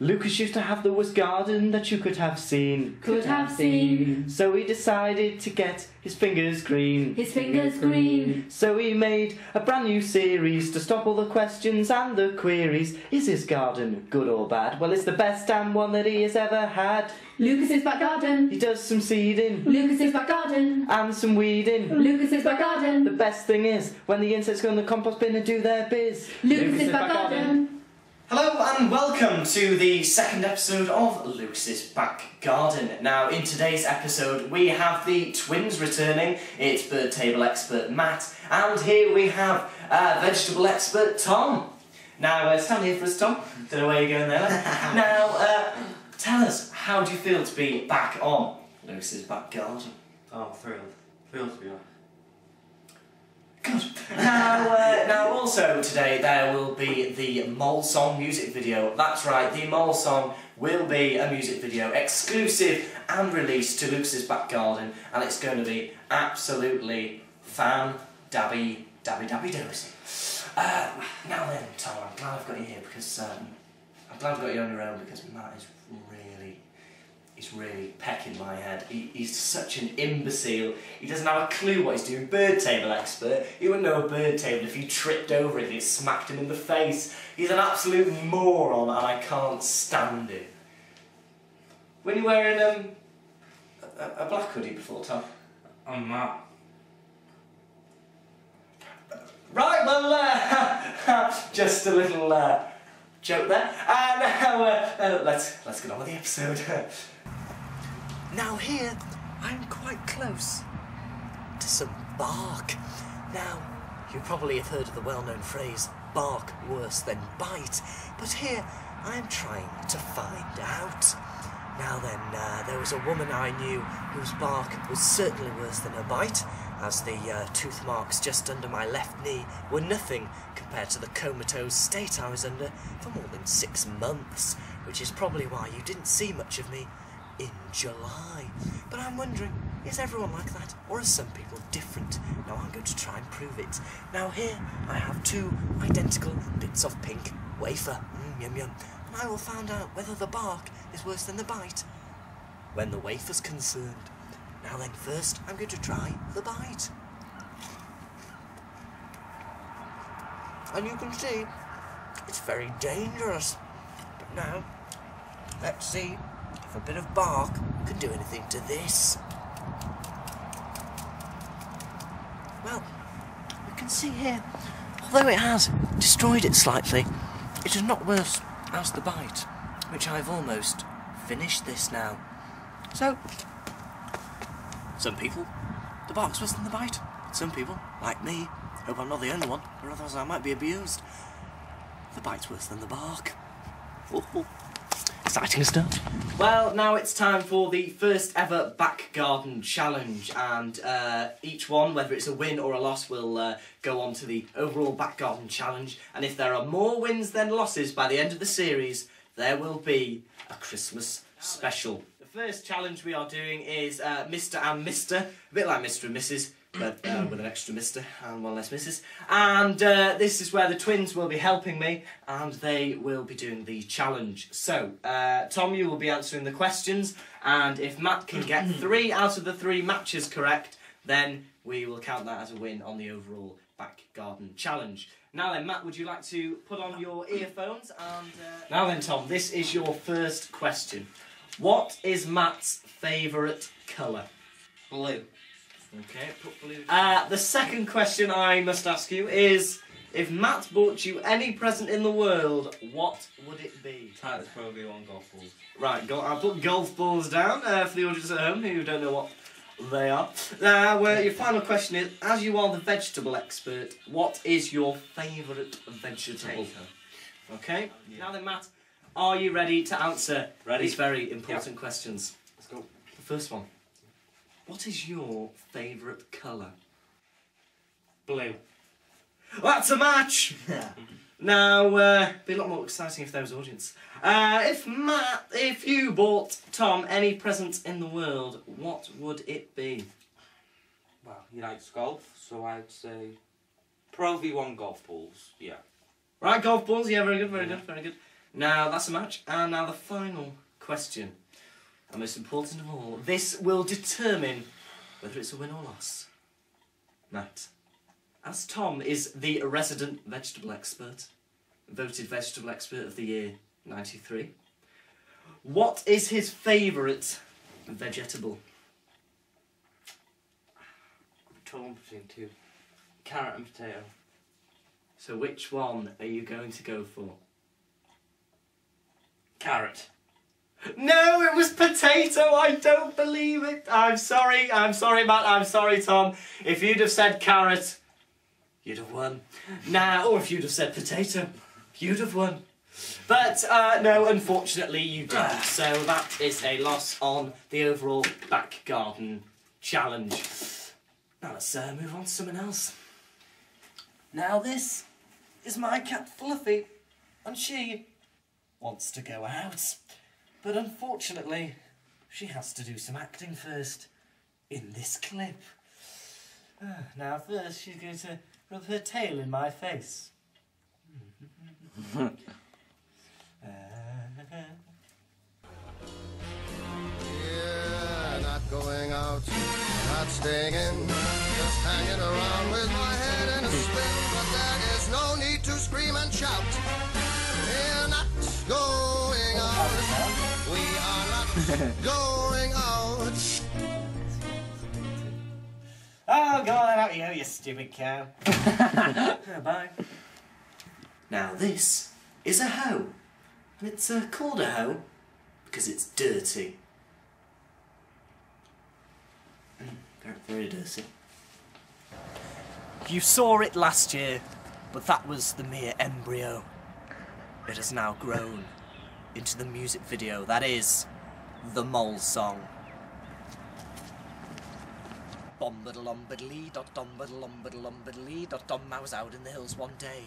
Lucas used to have the worst garden that you could have seen. Could have seen. So he decided to get his fingers green. His fingers green. So he made a brand new series to stop all the questions and the queries. Is his garden good or bad? Well, it's the best damn one that he has ever had. Lucas's back garden. He does some seeding. Lucas's back garden. And some weeding. Lucas's back garden. The best thing is when the insects go in the compost bin and do their biz. Lucas's back garden. Hello and welcome to the second episode of Luke's Back Garden. Now in today's episode we have the twins returning. It's bird table expert Matt and here we have vegetable expert Tom. Now stand here for us, Tom. Don't know where you're going there. Now tell us, how do you feel to be back on Luke's Back Garden? Oh, thrilled. Thrilled to be on. Good. Now also today there will be the Mole Song music video. That's right, the Mole Song will be a music video exclusive and released to Luke's Back Garden, and it's going to be absolutely fan-dabby dozy. Now then, Tom, I'm glad I've got you here because I'm glad I've got you on your own because Matt is really pecking my head. He's such an imbecile. He doesn't have a clue what he's doing. Bird table expert. He wouldn't know a bird table if he tripped over it and it smacked him in the face. He's an absolute moron and I can't stand him. When you wearing a black hoodie before, Tom? I'm Matt. Right, well, just a little joke there. Now, let's get on with the episode. Now here, I'm quite close to some bark. Now, you probably have heard of the well-known phrase, bark worse than bite, but here I am trying to find out. Now then, there was a woman I knew whose bark was certainly worse than her bite, as the tooth marks just under my left knee were nothing compared to the comatose state I was under for more than 6 months, which is probably why you didn't see much of me in July. But I'm wondering, is everyone like that, or are some people different? Now I'm going to try and prove it. Now here I have 2 identical bits of pink wafer, yum yum, and I will find out whether the bark is worse than the bite when the wafer's concerned. Now then, first I'm going to try the bite. And you can see, it's very dangerous. But now, let's see if a bit of bark can do anything to this. Well, we can see here, although it has destroyed it slightly, it is not worse as the bite, which I've almost finished this now. So, some people, the bark's worse than the bite. Some people, like me, hope I'm not the only one, or otherwise I might be abused. The bite's worse than the bark. Ooh. Exciting stuff. Well, now it's time for the first ever back garden challenge, and each one, whether it's a win or a loss, will go on to the overall back garden challenge. And if there are more wins than losses by the end of the series, there will be a Christmas special. The first challenge we are doing is Mr. and Mr. A bit like Mr. and Mrs. but with an extra Mr. and one less Mrs. And this is where the twins will be helping me, and they will be doing the challenge. So, Tom, you will be answering the questions, and if Matt can get 3 out of the 3 matches correct, then we will count that as a win on the overall back garden challenge. Now then, Matt, would you like to put on your earphones? And now then, Tom, this is your first question. What is Matt's favourite colour? Blue. Okay, put blue. The second question I must ask you is, if Matt bought you any present in the world, what would it be? That's probably 1 golf ball. Right, I'll put golf balls down for the audience at home who don't know what they are. Now, your final question is, as you are the vegetable expert, what is your favourite vegetable? Potato. Okay, Yeah. Now then, Matt, are you ready to answer Ready. these very important questions? Let's go. The first one. What is your favourite colour? Blue. That's a match! Now, be a lot more exciting if there was audience. If you bought Tom any present in the world, what would it be? Well, he likes golf, so I'd say Pro V1 golf balls, yeah. Right, golf balls, yeah, very good, very good, very good. Now that's a match, and now the final question, and most important of all, this will determine whether it's a win or loss. Matt, as Tom is the resident vegetable expert, voted Vegetable Expert of the Year 93, what is his favourite vegetable? I'm torn between two. Carrot and potato. So which one are you going to go for? Carrot. No, it was potato, I don't believe it. I'm sorry, Matt, I'm sorry, Tom. If you'd have said carrot, you'd have won. Nah, or if you'd have said potato, you'd have won. But, no, unfortunately you didn't. So that is a loss on the overall back garden challenge. Now let's move on to something else. Now this is my cat Fluffy, and she wants to go out. But unfortunately, she has to do some acting first in this clip. Now first, she's going to rub her tail in my face. Yeah, not going out, not staying in, just hanging around with my head in a spin. But there is no need to scream and shout. We're not going out. We are not going out. Oh, go on out you stupid cow. Bye. Now this is a hoe. And it's called a hoe because it's dirty. Very, very dirty. You saw it last year, but that was the mere embryo. It has now grown into the music video that is the Mole Song. Bombadalum-badalee-dot-dum-badalum-badalum-badalee-dot-dum. I was out in the hills one day.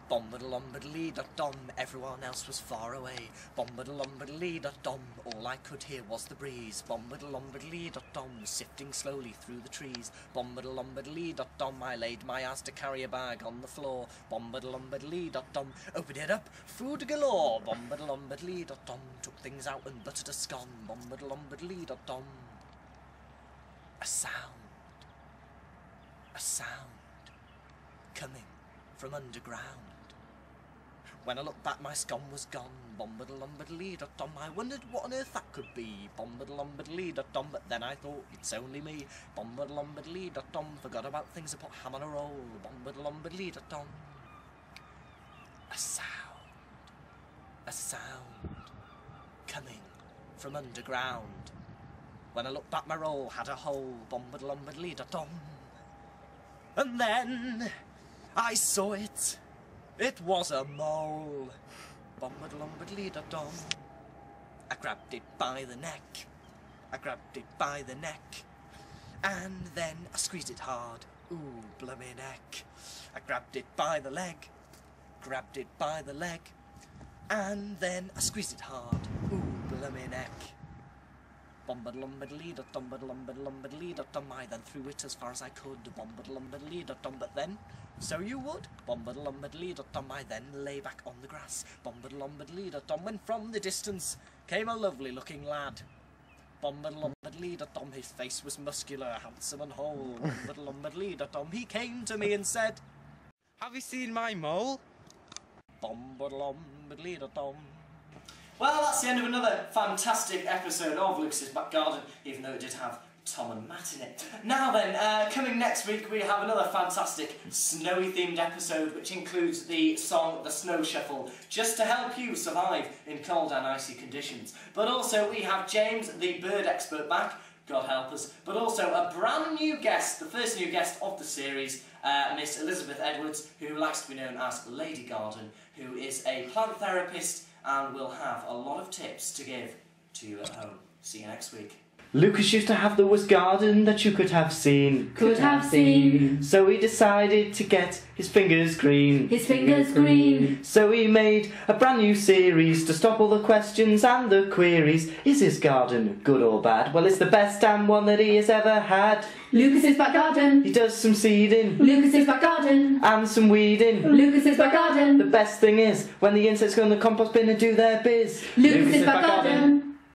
Bombadalum-badalee-dot-dum. Everyone else was far away. Bombadalum-badalee-dot-dum. All I could hear was the breeze. Bombadalum-badalee-dot-dum. Sifting slowly through the trees. Bombadalum-badalee-dot-dum. I laid my ass to carry a bag on the floor. Bombadalum-badalee-dot-dum. Opened it up, food galore. Bombadalum-badalee-dot-dum. Took things out and buttered a scone. Bombadalum-badalee-dot-dum. A sound coming from underground. When I looked back, my scum was gone. Bombadalum-badalee-dot-dum. I wondered what on earth that could be. Bombadalum-badalee-dot-dum. But then I thought, it's only me. Bombadalum-badalee-dot-dum. Forgot about things and put ham on a roll. Bombadalum-badalee-dot-dum. A sound coming from underground. When I looked back, my roll had a hole. Bombadalum-badalee-dot-dum. And then I saw it. It was a mole. Bombadalum-badalee-dot-dum. I grabbed it by the neck. And then I squeezed it hard. Ooh, blummy neck. I grabbed it by the leg. And then I squeezed it hard. Ooh, blummy neck. Bombadalum-badalee-dot-dum, badalum-badalum-badalee-dot-dum. I then threw it as far as I could. Bombadalum-badalee-dot-dum. But then, so you would. Bombadalum-badalee-dot-dum. I then lay back on the grass. Bombadalum-badalee-dot-dum. When from the distance came a lovely looking lad. Bombadalum-badalee-dot-dum. His face was muscular, handsome and whole. Bombadalum-badalee-dot-dum. He came to me and said, Have you seen my mole? Bombadalum-badalee-dot-dum. Well, that's the end of another fantastic episode of Lukas's Back Garden, even though it did have Tom and Matt in it. Now then, coming next week we have another fantastic snowy themed episode which includes the song The Snow Shuffle, just to help you survive in cold and icy conditions. But also we have James, the bird expert, back, God help us, but also a brand new guest, the first new guest of the series, Miss Elizabeth Edwards, who likes to be known as Lady Garden, who is a plant therapist and will have a lot of tips to give to you at home. See you next week. Lucas used to have the worst garden that you could have seen. Could have seen. So he decided to get his fingers green. His fingers green. So he made a brand new series to stop all the questions and the queries. Is his garden good or bad? Well, it's the best damn one that he has ever had. Lucas's back garden. He does some seeding Lucas's back garden. and some weeding. Lucas's back The garden. best thing is when the insects go in the compost bin and do their biz. Lucas's back garden.